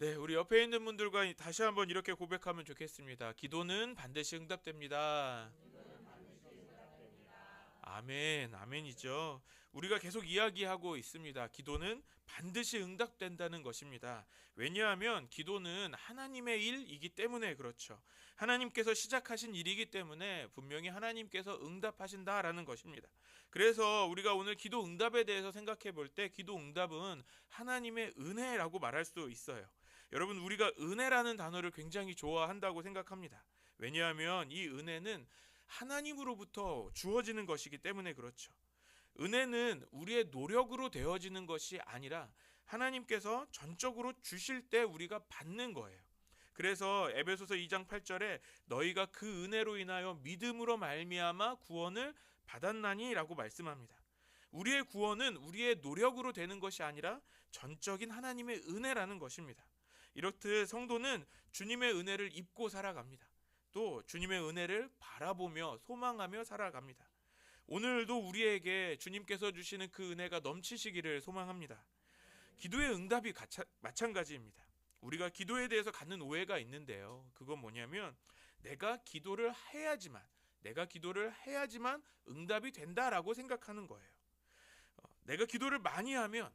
네, 우리 옆에 있는 분들과 다시 한번 이렇게 고백하면 좋겠습니다. 기도는 반드시 응답됩니다. 아멘, 아멘이죠. 우리가 계속 이야기하고 있습니다. 기도는 반드시 응답된다는 것입니다. 왜냐하면 기도는 하나님의 일이기 때문에 그렇죠. 하나님께서 시작하신 일이기 때문에 분명히 하나님께서 응답하신다라는 것입니다. 그래서 우리가 오늘 기도 응답에 대해서 생각해 볼 때 기도 응답은 하나님의 은혜라고 말할 수 있어요. 여러분, 우리가 은혜라는 단어를 굉장히 좋아한다고 생각합니다. 왜냐하면 이 은혜는 하나님으로부터 주어지는 것이기 때문에 그렇죠. 은혜는 우리의 노력으로 되어지는 것이 아니라 하나님께서 전적으로 주실 때 우리가 받는 거예요. 그래서 에베소서 2장 8절에 너희가 그 은혜로 인하여 믿음으로 말미암아 구원을 받았나니라고 말씀합니다. 우리의 구원은 우리의 노력으로 되는 것이 아니라 전적인 하나님의 은혜라는 것입니다. 이렇듯 성도는 주님의 은혜를 입고 살아갑니다. 또 주님의 은혜를 바라보며 소망하며 살아갑니다. 오늘도 우리에게 주님께서 주시는 그 은혜가 넘치시기를 소망합니다. 기도의 응답이 마찬가지입니다. 우리가 기도에 대해서 갖는 오해가 있는데요. 그건 뭐냐면 내가 기도를 해야지만 응답이 된다라고 생각하는 거예요. 내가 기도를 많이 하면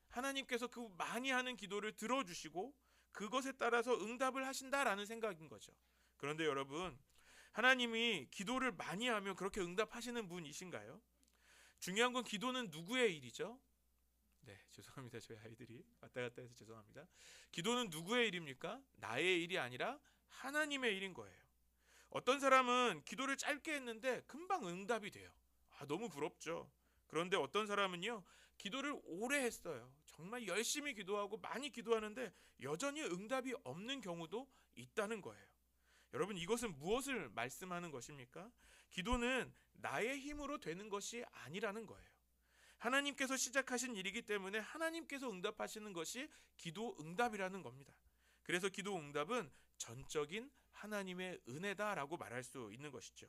하나님께서 그 많이 하는 기도를 들어주시고 그것에 따라서 응답을 하신다라는 생각인 거죠. 그런데 여러분, 하나님이 기도를 많이 하면 그렇게 응답하시는 분이신가요? 중요한 건 기도는 누구의 일이죠? 네, 죄송합니다. 저희 아이들이 왔다 갔다 해서 죄송합니다. 기도는 누구의 일입니까? 나의 일이 아니라 하나님의 일인 거예요. 어떤 사람은 기도를 짧게 했는데 금방 응답이 돼요. 너무 부럽죠. 그런데 어떤 사람은요, 기도를 오래 했어요. 정말 열심히 기도하고 많이 기도하는데 여전히 응답이 없는 경우도 있다는 거예요. 여러분, 이것은 무엇을 말씀하는 것입니까? 기도는 나의 힘으로 되는 것이 아니라는 거예요. 하나님께서 시작하신 일이기 때문에 하나님께서 응답하시는 것이 기도 응답이라는 겁니다. 그래서 기도 응답은 전적인 하나님의 은혜다라고 말할 수 있는 것이죠.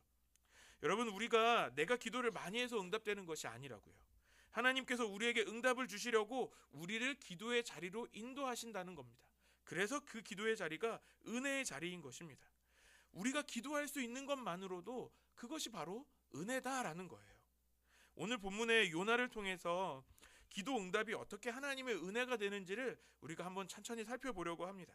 여러분, 우리가 내가 기도를 많이 해서 응답되는 것이 아니라고요. 하나님께서 우리에게 응답을 주시려고 우리를 기도의 자리로 인도하신다는 겁니다. 그래서 그 기도의 자리가 은혜의 자리인 것입니다. 우리가 기도할 수 있는 것만으로도 그것이 바로 은혜다라는 거예요. 오늘 본문의 요나를 통해서 기도 응답이 어떻게 하나님의 은혜가 되는지를 우리가 한번 천천히 살펴보려고 합니다.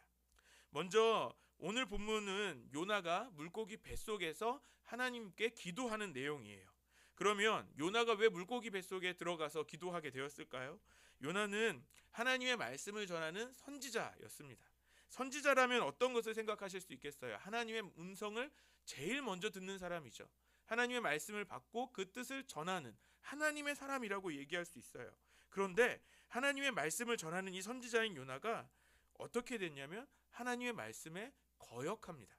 먼저 오늘 본문은 요나가 물고기 뱃속에서 하나님께 기도하는 내용이에요. 그러면 요나가 왜 물고기 뱃속에 들어가서 기도하게 되었을까요? 요나는 하나님의 말씀을 전하는 선지자였습니다. 선지자라면 어떤 것을 생각하실 수 있겠어요? 하나님의 음성을 제일 먼저 듣는 사람이죠. 하나님의 말씀을 받고 그 뜻을 전하는 하나님의 사람이라고 얘기할 수 있어요. 그런데 하나님의 말씀을 전하는 이 선지자인 요나가 어떻게 됐냐면 하나님의 말씀에 거역합니다.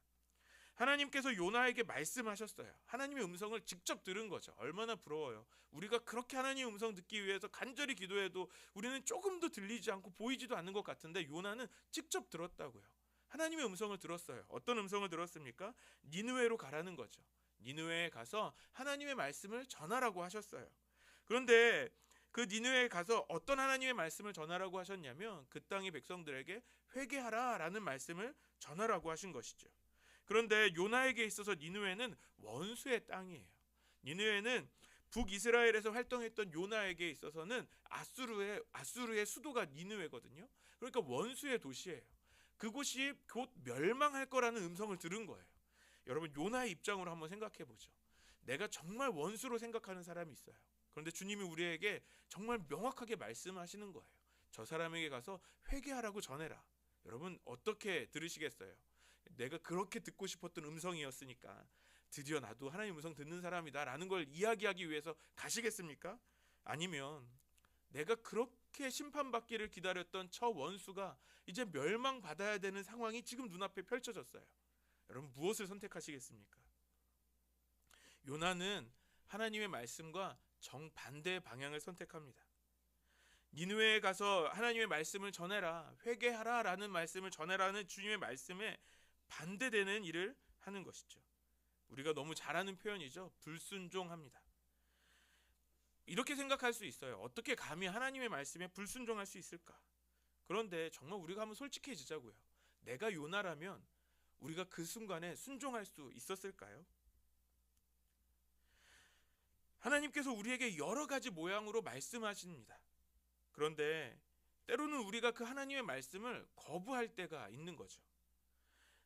하나님께서 요나에게 말씀하셨어요. 하나님의 음성을 직접 들은 거죠. 얼마나 부러워요. 우리가 그렇게 하나님의 음성 듣기 위해서 간절히 기도해도 우리는 조금도 들리지 않고 보이지도 않는 것 같은데 요나는 직접 들었다고요. 하나님의 음성을 들었어요. 어떤 음성을 들었습니까? 니느웨로 가라는 거죠. 니느웨에 가서 하나님의 말씀을 전하라고 하셨어요. 그런데 그 니느웨에 가서 어떤 하나님의 말씀을 전하라고 하셨냐면 그 땅의 백성들에게 회개하라라는 말씀을 전하라고 하신 것이죠. 그런데 요나에게 있어서 니느웨는 원수의 땅이에요. 니느웨는 북이스라엘에서 활동했던 요나에게 있어서는 아수르의 수도가 니느웨거든요. 그러니까 원수의 도시예요. 그곳이 곧 멸망할 거라는 음성을 들은 거예요. 여러분, 요나의 입장으로 한번 생각해 보죠. 내가 정말 원수로 생각하는 사람이 있어요. 그런데 주님이 우리에게 정말 명확하게 말씀하시는 거예요. 저 사람에게 가서 회개하라고 전해라. 여러분, 어떻게 들으시겠어요? 내가 그렇게 듣고 싶었던 음성이었으니까 드디어 나도 하나님 음성 듣는 사람이다 라는 걸 이야기하기 위해서 가시겠습니까? 아니면 내가 그렇게 심판받기를 기다렸던 저 원수가 이제 멸망받아야 되는 상황이 지금 눈앞에 펼쳐졌어요. 여러분, 무엇을 선택하시겠습니까? 요나는 하나님의 말씀과 정반대의 방향을 선택합니다. 니느웨에 가서 하나님의 말씀을 전해라, 회개하라 라는 말씀을 전해라는 주님의 말씀에 반대되는 일을 하는 것이죠. 우리가 너무 잘 아는 표현이죠. 불순종합니다. 이렇게 생각할 수 있어요. 어떻게 감히 하나님의 말씀에 불순종할 수 있을까? 그런데 정말 우리가 한번 솔직해지자고요. 내가 요나라면 우리가 그 순간에 순종할 수 있었을까요? 하나님께서 우리에게 여러 가지 모양으로 말씀하십니다. 그런데 때로는 우리가 그 하나님의 말씀을 거부할 때가 있는 거죠.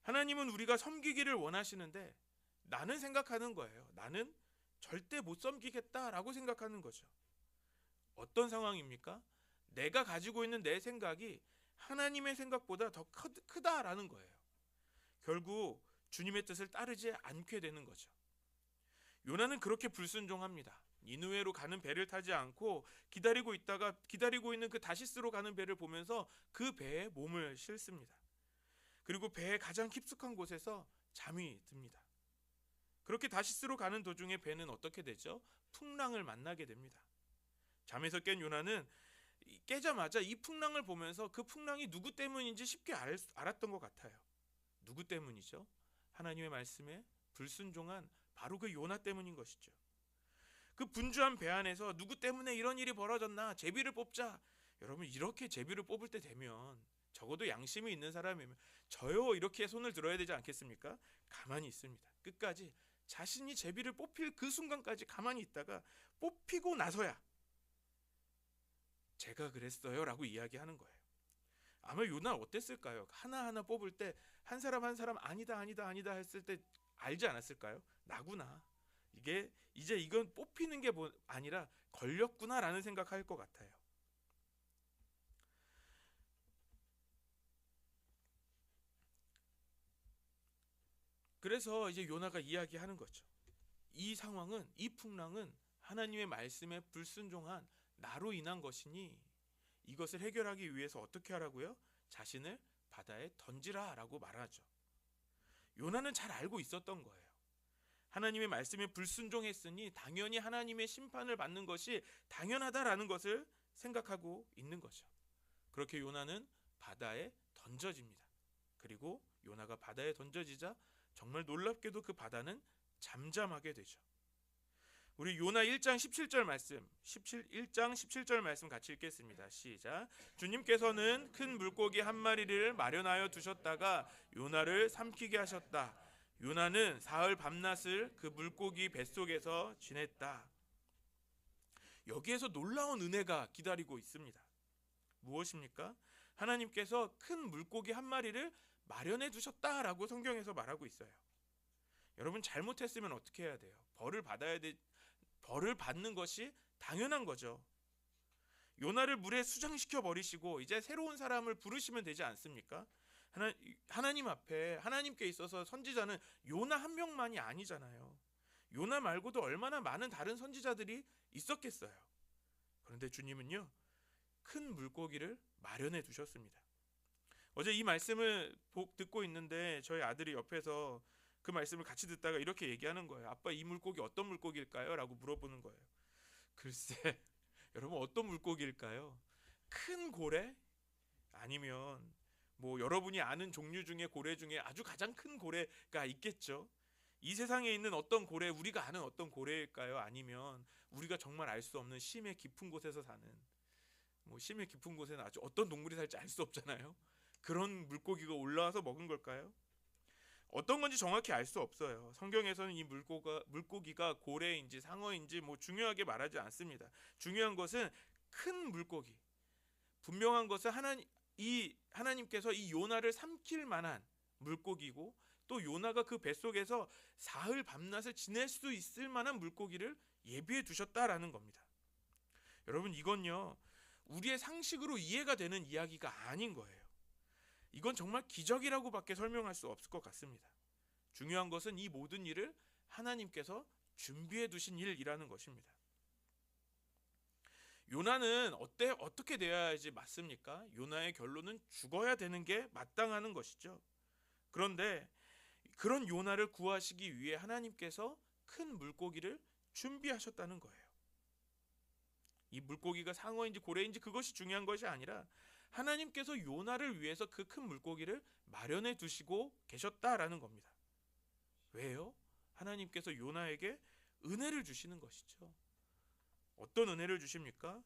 하나님은 우리가 섬기기를 원하시는데 나는 생각하는 거예요. 나는 절대 못 섬기겠다라고 생각하는 거죠. 어떤 상황입니까? 내가 가지고 있는 내 생각이 하나님의 생각보다 더 크다라는 거예요. 결국 주님의 뜻을 따르지 않게 되는 거죠. 요나는 그렇게 불순종합니다. 니느웨로 가는 배를 타지 않고 기다리고 있는 그 다시스로 가는 배를 보면서 그 배에 몸을 싣습니다. 그리고 배의 가장 깊숙한 곳에서 잠이 듭니다. 그렇게 다시스로 가는 도중에 배는 어떻게 되죠? 풍랑을 만나게 됩니다. 잠에서 깬 요나는 깨자마자 이 풍랑을 보면서 그 풍랑이 누구 때문인지 쉽게 알았던 것 같아요. 누구 때문이죠? 하나님의 말씀에 불순종한 바로 그 요나 때문인 것이죠. 그 분주한 배 안에서 누구 때문에 이런 일이 벌어졌나? 제비를 뽑자. 여러분, 이렇게 제비를 뽑을 때 되면 적어도 양심이 있는 사람이면 저요 이렇게 손을 들어야 되지 않겠습니까? 가만히 있습니다. 끝까지 자신이 제비를 뽑힐 그 순간까지 가만히 있다가 뽑히고 나서야 제가 그랬어요 라고 이야기하는 거예요. 아마 요나 어땠을까요? 하나하나 뽑을 때 한 사람 한 사람 아니다 했을 때 알지 않았을까요? 나구나. 이제 이건 뽑히는 게 아니라 걸렸구나라는 생각할 것 같아요. 그래서 이제 요나가 이야기하는 거죠. 이 상황은, 이 풍랑은 하나님의 말씀에 불순종한 나로 인한 것이니 이것을 해결하기 위해서 어떻게 하라고요? 자신을 바다에 던지라라고 말하죠. 요나는 잘 알고 있었던 거예요. 하나님의 말씀에 불순종했으니 당연히 하나님의 심판을 받는 것이 당연하다라는 것을 생각하고 있는 거죠. 그렇게 요나는 바다에 던져집니다. 그리고 요나가 바다에 던져지자 정말 놀랍게도 그 바다는 잠잠하게 되죠. 우리 요나 1장 17절 말씀, 1장 17절 말씀 같이 읽겠습니다. 시작. 주님께서는 큰 물고기 한 마리를 마련하여 두셨다가 요나를 삼키게 하셨다. 요나는 사흘 밤낮을 그 물고기 뱃속에서 지냈다. 여기에서 놀라운 은혜가 기다리고 있습니다. 무엇입니까? 하나님께서 큰 물고기 한 마리를 마련해 두셨다라고 성경에서 말하고 있어요. 여러분, 잘못했으면 어떻게 해야 돼요? 벌을 받는 것이 당연한 거죠. 요나를 물에 수장시켜 버리시고 이제 새로운 사람을 부르시면 되지 않습니까? 하나님 앞에, 하나님께 있어서 선지자는 요나 한 명만이 아니잖아요. 요나 말고도 얼마나 많은 다른 선지자들이 있었겠어요. 그런데 주님은요, 큰 물고기를 마련해 두셨습니다. 어제 이 말씀을 듣고 있는데 저희 아들이 옆에서 그 말씀을 같이 듣다가 이렇게 얘기하는 거예요. 아빠, 이 물고기 어떤 물고기일까요? 라고 물어보는 거예요. 글쎄, 여러분, 어떤 물고기일까요? 큰 고래? 아니면 뭐 여러분이 아는 종류 중에 고래 중에 아주 가장 큰 고래가 있겠죠. 이 세상에 있는 어떤 고래, 우리가 아는 어떤 고래일까요? 아니면 우리가 정말 알 수 없는 심해 깊은 곳에서 사는, 뭐 심해 깊은 곳에는 아주 어떤 동물이 살지 알 수 없잖아요. 그런 물고기가 올라와서 먹은 걸까요? 어떤 건지 정확히 알 수 없어요. 성경에서는 이 물고기가 고래인지 상어인지 뭐 중요하게 말하지 않습니다. 중요한 것은 큰 물고기. 분명한 것은 하나님께서 이 요나를 삼킬 만한 물고기고, 또 요나가 그 뱃속에서 사흘 밤낮을 지낼 수 있을 만한 물고기를 예비해 두셨다라는 겁니다. 여러분, 이건요, 우리의 상식으로 이해가 되는 이야기가 아닌 거예요. 이건 정말 기적이라고밖에 설명할 수 없을 것 같습니다. 중요한 것은 이 모든 일을 하나님께서 준비해 두신 일이라는 것입니다. 요나는 어떻게 되어야지 맞습니까? 요나의 결론은 죽어야 되는 게 마땅하는 것이죠. 그런데 그런 요나를 구하시기 위해 하나님께서 큰 물고기를 준비하셨다는 거예요. 이 물고기가 상어인지 고래인지 그것이 중요한 것이 아니라 하나님께서 요나를 위해서 그 큰 물고기를 마련해 두시고 계셨다라는 겁니다. 왜요? 하나님께서 요나에게 은혜를 주시는 것이죠. 어떤 은혜를 주십니까?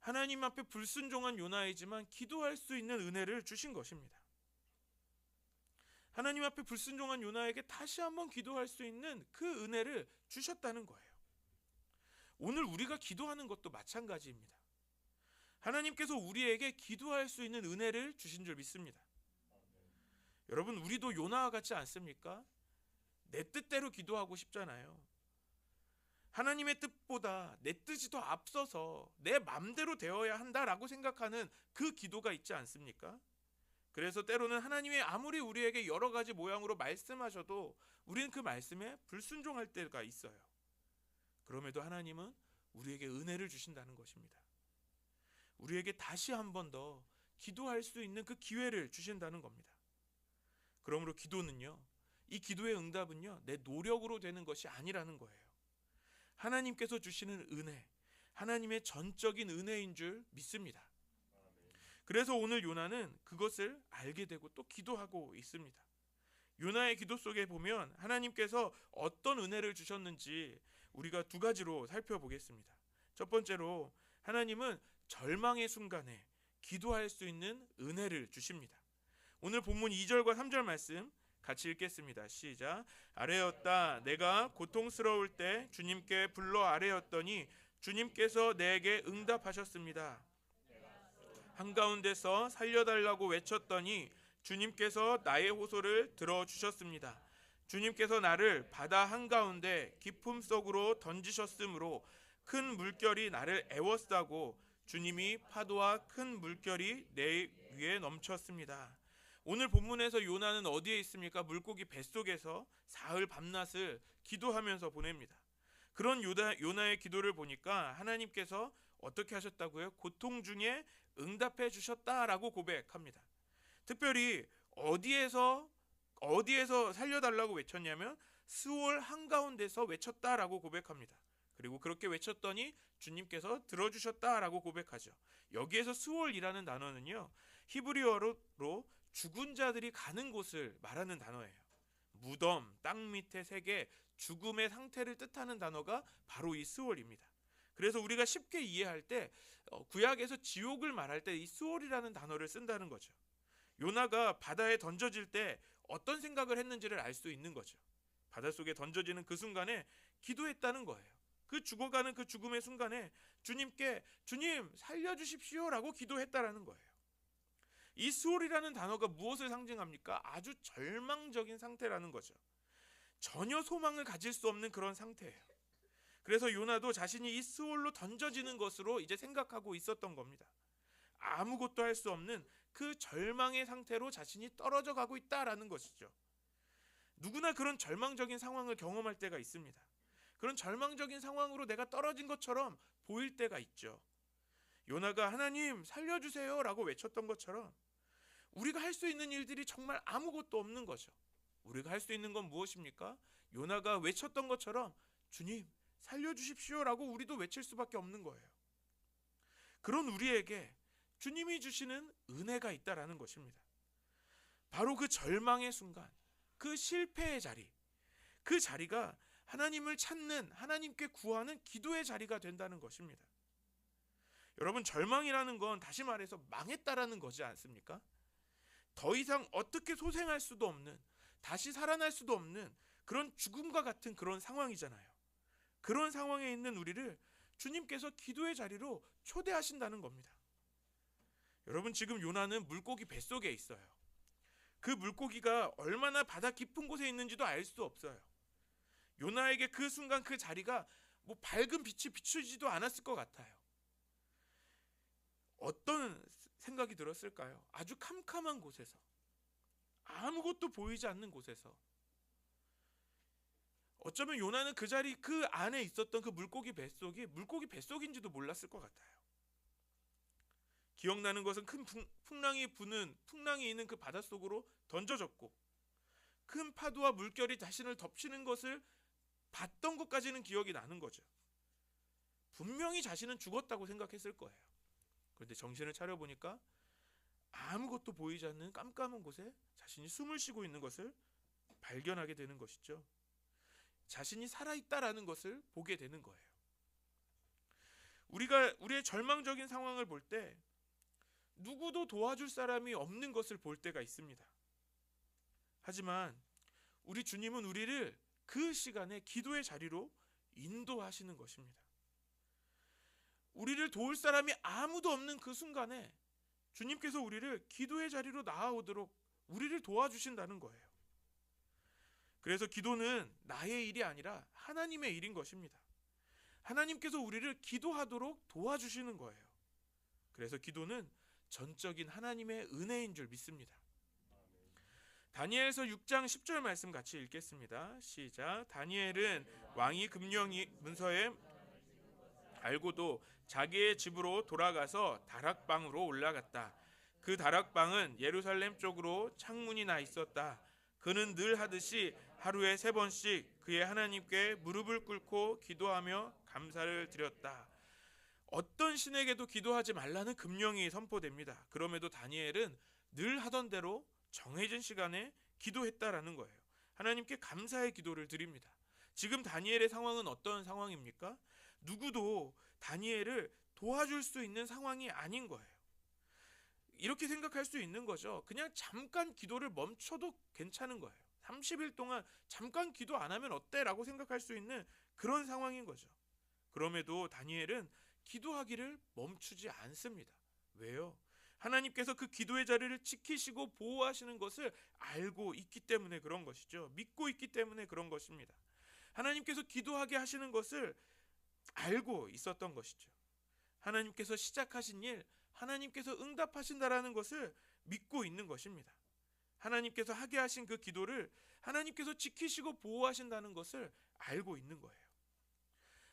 하나님 앞에 불순종한 요나이지만 기도할 수 있는 은혜를 주신 것입니다. 하나님 앞에 불순종한 요나에게 다시 한번 기도할 수 있는 그 은혜를 주셨다는 거예요. 오늘 우리가 기도하는 것도 마찬가지입니다. 하나님께서 우리에게 기도할 수 있는 은혜를 주신 줄 믿습니다. 여러분, 우리도 요나와 같지 않습니까? 내 뜻대로 기도하고 싶잖아요. 하나님의 뜻보다 내 뜻이 더 앞서서 내 맘대로 되어야 한다라고 생각하는 그 기도가 있지 않습니까? 그래서 때로는 하나님이 아무리 우리에게 여러 가지 모양으로 말씀하셔도 우리는 그 말씀에 불순종할 때가 있어요. 그럼에도 하나님은 우리에게 은혜를 주신다는 것입니다. 우리에게 다시 한 번 더 기도할 수 있는 그 기회를 주신다는 겁니다. 그러므로 기도는요, 이 기도의 응답은요, 내 노력으로 되는 것이 아니라는 거예요. 하나님께서 주시는 은혜, 하나님의 전적인 은혜인 줄 믿습니다. 그래서 오늘 요나는 그것을 알게 되고 또 기도하고 있습니다. 요나의 기도 속에 보면 하나님께서 어떤 은혜를 주셨는지 우리가 두 가지로 살펴보겠습니다. 첫 번째로 하나님은 절망의 순간에 기도할 수 있는 은혜를 주십니다. 오늘 본문 2절과 3절 말씀 같이 읽겠습니다. 시작. 아뢰었다. 내가 고통스러울 때 주님께 불러 아뢰었더니 주님께서 내게 응답하셨습니다. 한가운데서 살려달라고 외쳤더니 주님께서 나의 호소를 들어주셨습니다. 주님께서 나를 바다 한가운데 깊음 속으로 던지셨으므로 큰 물결이 나를 애워싸고 주님이 파도와 큰 물결이 내 위에 넘쳤습니다. 오늘 본문에서 요나는 어디에 있습니까? 물고기 뱃속에서 사흘 밤낮을 기도하면서 보냅니다. 그런 요나의 기도를 보니까 하나님께서 어떻게 하셨다고요? 고통 중에 응답해 주셨다라고 고백합니다. 특별히 어디에서 살려달라고 외쳤냐면 스올 한가운데서 외쳤다라고 고백합니다. 그리고 그렇게 외쳤더니 주님께서 들어주셨다라고 고백하죠. 여기에서 스올이라는 단어는요, 히브리어로 죽은 자들이 가는 곳을 말하는 단어예요. 무덤, 땅 밑의 세계, 죽음의 상태를 뜻하는 단어가 바로 이 스올입니다. 그래서 우리가 쉽게 이해할 때 구약에서 지옥을 말할 때 이 스올이라는 단어를 쓴다는 거죠. 요나가 바다에 던져질 때 어떤 생각을 했는지를 알 수 있는 거죠. 바닷속에 던져지는 그 순간에 기도했다는 거예요. 그 죽어가는 그 죽음의 순간에 주님께 주님 살려주십시오라고 기도했다라는 거예요. 이 스올이라는 단어가 무엇을 상징합니까? 아주 절망적인 상태라는 거죠. 전혀 소망을 가질 수 없는 그런 상태예요. 그래서 요나도 자신이 이 스올로 던져지는 것으로 이제 생각하고 있었던 겁니다. 아무것도 할 수 없는 그 절망의 상태로 자신이 떨어져 가고 있다라는 것이죠. 누구나 그런 절망적인 상황을 경험할 때가 있습니다. 그런 절망적인 상황으로 내가 떨어진 것처럼 보일 때가 있죠. 요나가 하나님 살려주세요 라고 외쳤던 것처럼 우리가 할 수 있는 일들이 정말 아무것도 없는 거죠. 우리가 할 수 있는 건 무엇입니까? 요나가 외쳤던 것처럼 주님 살려주십시오 라고 우리도 외칠 수밖에 없는 거예요. 그런 우리에게 주님이 주시는 은혜가 있다라는 것입니다. 바로 그 절망의 순간, 그 실패의 자리, 그 자리가 하나님을 찾는, 하나님께 구하는 기도의 자리가 된다는 것입니다. 여러분, 절망이라는 건 다시 말해서 망했다라는 거지 않습니까? 더 이상 어떻게 소생할 수도 없는, 다시 살아날 수도 없는 그런 죽음과 같은 그런 상황이잖아요. 그런 상황에 있는 우리를 주님께서 기도의 자리로 초대하신다는 겁니다. 여러분, 지금 요나는 물고기 뱃속에 있어요. 그 물고기가 얼마나 바다 깊은 곳에 있는지도 알 수 없어요. 요나에게 그 순간 그 자리가 뭐 밝은 빛이 비추지도 않았을 것 같아요. 어떤 생각이 들었을까요? 아주 캄캄한 곳에서, 아무것도 보이지 않는 곳에서, 어쩌면 요나는 그 자리, 그 안에 있었던 그 물고기 뱃속이 물고기 뱃속인지도 몰랐을 것 같아요. 기억나는 것은 큰 풍랑이 있는 그 바닷속으로 던져졌고 큰 파도와 물결이 자신을 덮치는 것을 봤던 것까지는 기억이 나는 거죠. 분명히 자신은 죽었다고 생각했을 거예요. 그런데 정신을 차려보니까 아무것도 보이지 않는 깜깜한 곳에 자신이 숨을 쉬고 있는 것을 발견하게 되는 것이죠. 자신이 살아있다라는 것을 보게 되는 거예요. 우리의 절망적인 상황을 볼 때 누구도 도와줄 사람이 없는 것을 볼 때가 있습니다. 하지만 우리 주님은 우리를 그 시간에 기도의 자리로 인도하시는 것입니다. 우리를 도울 사람이 아무도 없는 그 순간에 주님께서 우리를 기도의 자리로 나아오도록 우리를 도와주신다는 거예요. 그래서 기도는 나의 일이 아니라 하나님의 일인 것입니다. 하나님께서 우리를 기도하도록 도와주시는 거예요. 그래서 기도는 전적인 하나님의 은혜인 줄 믿습니다. 다니엘서 6장 10절 말씀 같이 읽겠습니다. 시작. 다니엘은 왕이 금령이 문서에 알고도 자기의 집으로 돌아가서 다락방으로 올라갔다. 그 다락방은 예루살렘 쪽으로 창문이 나 있었다. 그는 늘 하듯이 하루에 3번씩 그의 하나님께 무릎을 꿇고 기도하며 감사를 드렸다. 어떤 신에게도 기도하지 말라는 금령이 선포됩니다. 그럼에도 다니엘은 늘 하던 대로 정해진 시간에 기도했다라는 거예요. 하나님께 감사의 기도를 드립니다. 지금 다니엘의 상황은 어떤 상황입니까? 누구도 다니엘을 도와줄 수 있는 상황이 아닌 거예요. 이렇게 생각할 수 있는 거죠. 그냥 잠깐 기도를 멈춰도 괜찮은 거예요. 30일 동안 잠깐 기도 안 하면 어때? 라고 생각할 수 있는 그런 상황인 거죠. 그럼에도 다니엘은 기도하기를 멈추지 않습니다. 왜요? 하나님께서 그 기도의 자리를 지키시고 보호하시는 것을 알고 있기 때문에 그런 것이죠. 믿고 있기 때문에 그런 것입니다. 하나님께서 기도하게 하시는 것을 알고 있었던 것이죠. 하나님께서 시작하신 일, 하나님께서 응답하신다라는 것을 믿고 있는 것입니다. 하나님께서 하게 하신 그 기도를 하나님께서 지키시고 보호하신다는 것을 알고 있는 거예요.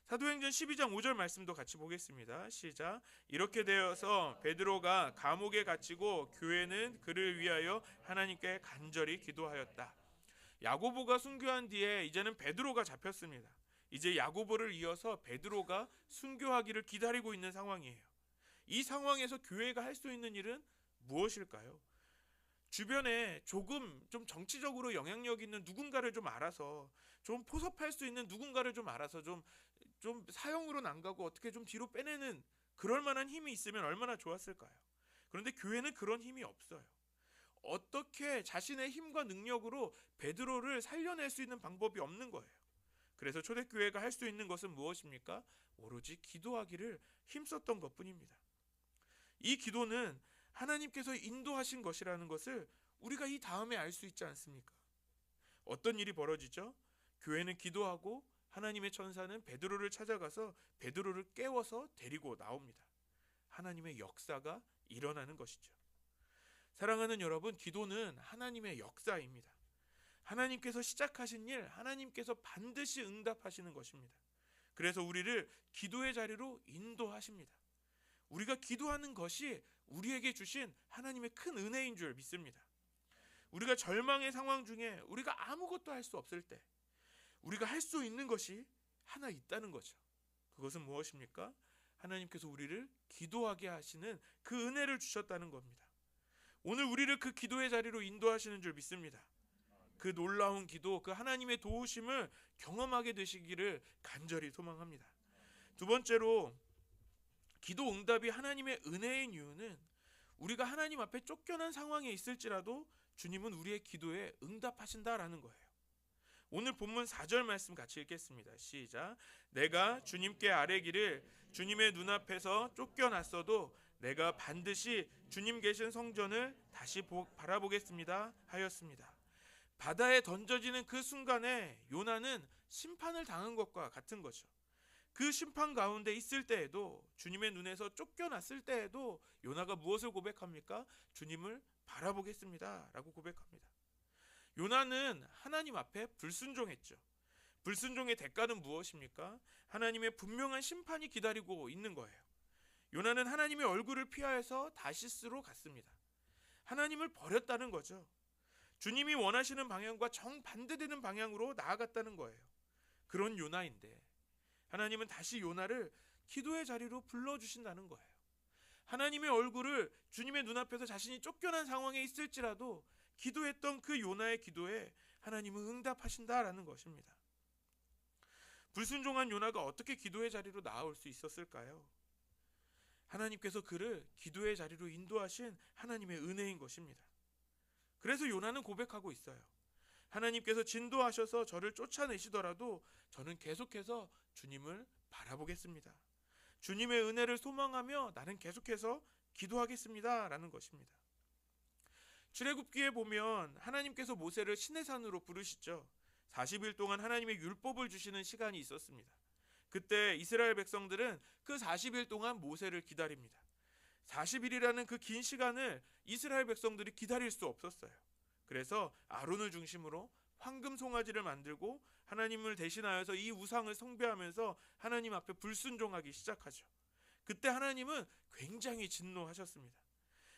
사도행전 12장 5절 말씀도 같이 보겠습니다. 시작. 이렇게 되어서 베드로가 감옥에 갇히고 교회는 그를 위하여 하나님께 간절히 기도하였다. 야고보가 순교한 뒤에 이제는 베드로가 잡혔습니다. 이제 야고보를 이어서 베드로가 순교하기를 기다리고 있는 상황이에요. 이 상황에서 교회가 할 수 있는 일은 무엇일까요? 주변에 조금 좀 정치적으로 영향력 있는 누군가를 좀 알아서 좀 포섭할 수 있는 누군가를 좀 알아서 좀 사형으로는 안 가고 어떻게 좀 뒤로 빼내는 그럴 만한 힘이 있으면 얼마나 좋았을까요? 그런데 교회는 그런 힘이 없어요. 어떻게 자신의 힘과 능력으로 베드로를 살려낼 수 있는 방법이 없는 거예요. 그래서 초대교회가 할 수 있는 것은 무엇입니까? 오로지 기도하기를 힘썼던 것뿐입니다. 이 기도는 하나님께서 인도하신 것이라는 것을 우리가 이 다음에 알 수 있지 않습니까? 어떤 일이 벌어지죠? 교회는 기도하고 하나님의 천사는 베드로를 찾아가서 베드로를 깨워서 데리고 나옵니다. 하나님의 역사가 일어나는 것이죠. 사랑하는 여러분, 기도는 하나님의 역사입니다. 하나님께서 시작하신 일, 하나님께서 반드시 응답하시는 것입니다. 그래서 우리를 기도의 자리로 인도하십니다. 우리가 기도하는 것이 우리에게 주신 하나님의 큰 은혜인 줄 믿습니다. 우리가 절망의 상황 중에 우리가 아무것도 할 수 없을 때 우리가 할 수 있는 것이 하나 있다는 거죠. 그것은 무엇입니까? 하나님께서 우리를 기도하게 하시는 그 은혜를 주셨다는 겁니다. 오늘 우리를 그 기도의 자리로 인도하시는 줄 믿습니다. 그 놀라운 기도, 그 하나님의 도우심을 경험하게 되시기를 간절히 소망합니다. 두 번째로 기도 응답이 하나님의 은혜인 이유는 우리가 하나님 앞에 쫓겨난 상황에 있을지라도 주님은 우리의 기도에 응답하신다라는 거예요. 오늘 본문 4절 말씀 같이 읽겠습니다. 시작. 내가 주님께 아뢰기를 주님의 눈앞에서 쫓겨났어도 내가 반드시 주님 계신 성전을 다시 바라보겠습니다 하였습니다. 바다에 던져지는 그 순간에 요나는 심판을 당한 것과 같은 거죠. 그 심판 가운데 있을 때에도, 주님의 눈에서 쫓겨났을 때에도 요나가 무엇을 고백합니까? 주님을 바라보겠습니다 라고 고백합니다. 요나는 하나님 앞에 불순종했죠. 불순종의 대가는 무엇입니까? 하나님의 분명한 심판이 기다리고 있는 거예요. 요나는 하나님의 얼굴을 피하여서 다시스로 갔습니다. 하나님을 버렸다는 거죠. 주님이 원하시는 방향과 정반대되는 방향으로 나아갔다는 거예요. 그런 요나인데 하나님은 다시 요나를 기도의 자리로 불러주신다는 거예요. 하나님의 얼굴을 주님의 눈앞에서 자신이 쫓겨난 상황에 있을지라도 기도했던 그 요나의 기도에 하나님은 응답하신다라는 것입니다. 불순종한 요나가 어떻게 기도의 자리로 나아올 수 있었을까요? 하나님께서 그를 기도의 자리로 인도하신 하나님의 은혜인 것입니다. 그래서 요나는 고백하고 있어요. 하나님께서 진도하셔서 저를 쫓아내시더라도 저는 계속해서 주님을 바라보겠습니다. 주님의 은혜를 소망하며 나는 계속해서 기도하겠습니다 라는 것입니다. 출애굽기에 보면 하나님께서 모세를 시내산으로 부르시죠. 40일 동안 하나님의 율법을 주시는 시간이 있었습니다. 그때 이스라엘 백성들은 그 40일 동안 모세를 기다립니다. 40일이라는 그 긴 시간을 이스라엘 백성들이 기다릴 수 없었어요. 그래서 아론을 중심으로 황금 송아지를 만들고 하나님을 대신하여서 이 우상을 숭배하면서 하나님 앞에 불순종하기 시작하죠. 그때 하나님은 굉장히 진노하셨습니다.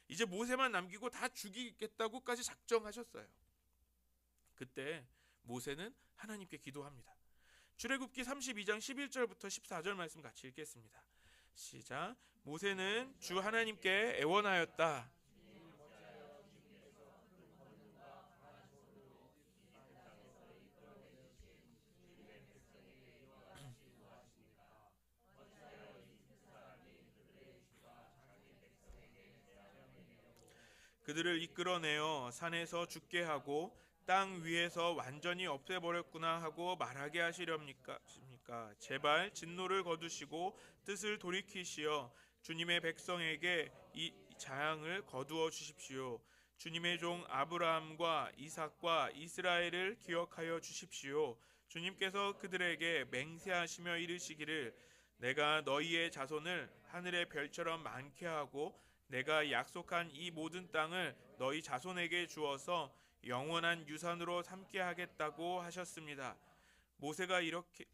이제 모세만 남기고 다 죽이겠다고까지 작정하셨어요. 그때 모세는 하나님께 기도합니다. 출애굽기 32장 11절부터 14절 말씀 같이 읽겠습니다. 시작. 모세는 주 하나님께 애원하였다. 그들을 이끌어내어 산에서 죽게 하고 땅 위에서 완전히 없애버렸구나 하고 말하게 하시렵니까? 제발 진노를 거두시고 뜻을 돌이키시어 주님의 백성에게 이 재앙을 거두어 주십시오. 주님의 종 아브라함과 이삭과 이스라엘을 기억하여 주십시오. 주님께서 그들에게 맹세하시며 이르시기를 내가 너희의 자손을 하늘의 별처럼 많게 하고 내가 약속한 이 모든 땅을 너희 자손에게 주어서 영원한 유산으로 삼게 하겠다고 하셨습니다. 모세가 이렇게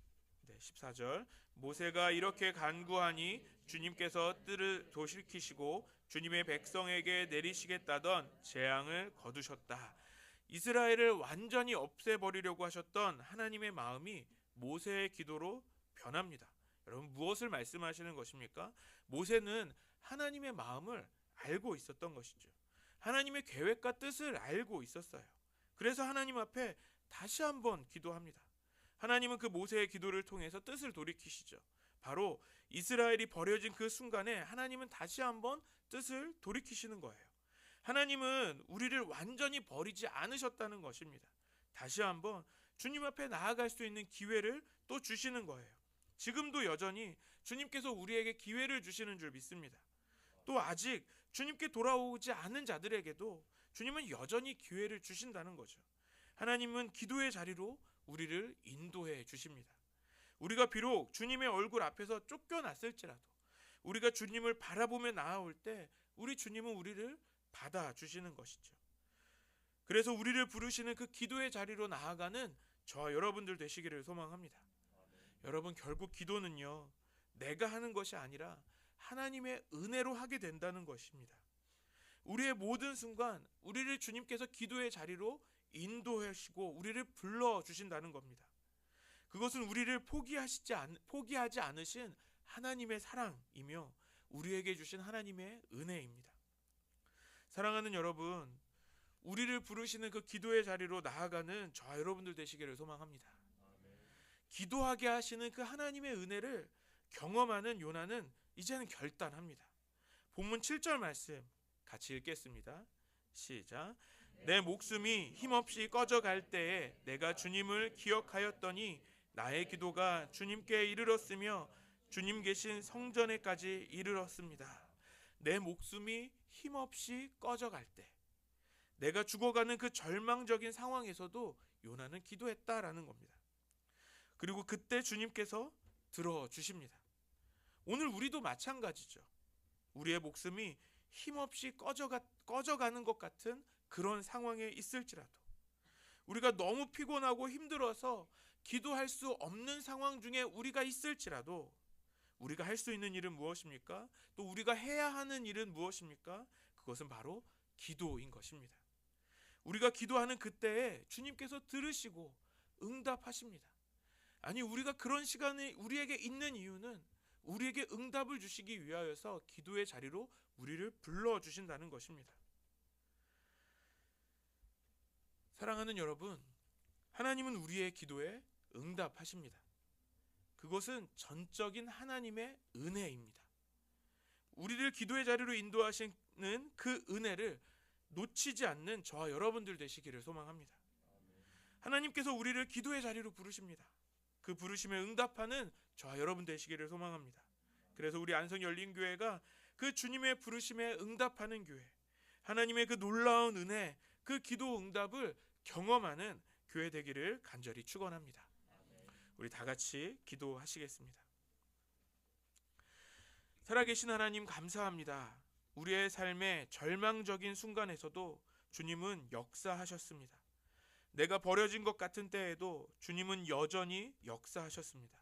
14절 모세가 이렇게 간구하니 주님께서 뜰을 돌이키시고 주님의 백성에게 내리시겠다던 재앙을 거두셨다. 이스라엘을 완전히 없애버리려고 하셨던 하나님의 마음이 모세의 기도로 변합니다. 여러분 무엇을 말씀하시는 것입니까? 모세는 하나님의 마음을 알고 있었던 것이죠. 하나님의 계획과 뜻을 알고 있었어요. 그래서 하나님 앞에 다시 한번 기도합니다. 하나님은 그 모세의 기도를 통해서 뜻을 돌이키시죠. 바로 이스라엘이 버려진 그 순간에 하나님은 다시 한번 뜻을 돌이키시는 거예요. 하나님은 우리를 완전히 버리지 않으셨다는 것입니다. 다시 한번 주님 앞에 나아갈 수 있는 기회를 또 주시는 거예요. 지금도 여전히 주님께서 우리에게 기회를 주시는 줄 믿습니다. 또 아직 주님께 돌아오지 않은 자들에게도 주님은 여전히 기회를 주신다는 거죠. 하나님은 기도의 자리로 우리를 인도해 주십니다. 우리가 비록 주님의 얼굴 앞에서 쫓겨났을지라도 우리가 주님을 바라보며 나아올 때 우리 주님은 우리를 받아주시는 것이죠. 그래서 우리를 부르시는 그 기도의 자리로 나아가는 저와 여러분들 되시기를 소망합니다. 여러분 결국 기도는요 내가 하는 것이 아니라 하나님의 은혜로 하게 된다는 것입니다. 우리의 모든 순간 우리를 주님께서 기도의 자리로 인도하시고 우리를 불러주신다는 겁니다. 그것은 우리를 포기하지 않으신 하나님의 사랑이며 우리에게 주신 하나님의 은혜입니다. 사랑하는 여러분, 우리를 부르시는 그 기도의 자리로 나아가는 저와 여러분들 되시기를 소망합니다. 기도하게 하시는 그 하나님의 은혜를 경험하는 요나는 이제는 결단합니다. 본문 7절 말씀 같이 읽겠습니다. 시작. 내 목숨이 힘없이 꺼져갈 때에 내가 주님을 기억하였더니 나의 기도가 주님께 이르렀으며 주님 계신 성전에까지 이르렀습니다. 내 목숨이 힘없이 꺼져갈 때 내가 죽어가는 그 절망적인 상황에서도 요나는 기도했다라는 겁니다. 그리고 그때 주님께서 들어주십니다. 오늘 우리도 마찬가지죠. 우리의 목숨이 힘없이 꺼져가는 것 같은 그런 상황에 있을지라도 우리가 너무 피곤하고 힘들어서 기도할 수 없는 상황 중에 우리가 있을지라도 우리가 할 수 있는 일은 무엇입니까? 또 우리가 해야 하는 일은 무엇입니까? 그것은 바로 기도인 것입니다. 우리가 기도하는 그때에 주님께서 들으시고 응답하십니다. 아니 우리가 그런 시간이 우리에게 있는 이유는 우리에게 응답을 주시기 위하여서 기도의 자리로 우리를 불러주신다는 것입니다. 사랑하는 여러분, 하나님은 우리의 기도에 응답하십니다. 그것은 전적인 하나님의 은혜입니다. 우리를 기도의 자리로 인도하시는 그 은혜를 놓치지 않는 저와 여러분들 되시기를 소망합니다. 하나님께서 우리를 기도의 자리로 부르십니다. 그 부르심에 응답하는 저와 여러분 되시기를 소망합니다. 그래서 우리 안성열린교회가 그 주님의 부르심에 응답하는 교회, 하나님의 그 놀라운 은혜, 그 기도 응답을 경험하는 교회 되기를 간절히 축원합니다. 우리 다 같이 기도하시겠습니다. 살아계신 하나님 감사합니다. 우리의 삶의 절망적인 순간에서도 주님은 역사하셨습니다. 내가 버려진 것 같은 때에도 주님은 여전히 역사하셨습니다.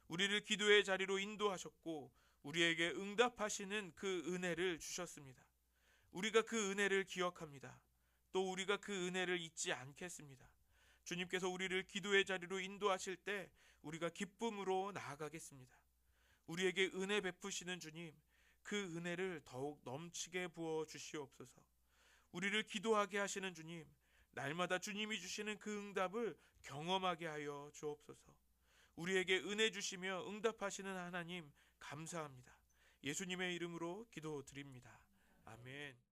우리를 기도의 자리로 인도하셨고 우리에게 응답하시는 그 은혜를 주셨습니다. 우리가 그 은혜를 기억합니다. 또 우리가 그 은혜를 잊지 않겠습니다. 주님께서 우리를 기도의 자리로 인도하실 때 우리가 기쁨으로 나아가겠습니다. 우리에게 은혜 베푸시는 주님, 그 은혜를 더욱 넘치게 부어 주시옵소서. 우리를 기도하게 하시는 주님, 날마다 주님이 주시는 그 응답을 경험하게 하여 주옵소서. 우리에게 은혜 주시며 응답하시는 하나님 감사합니다. 예수님의 이름으로 기도드립니다. 아멘.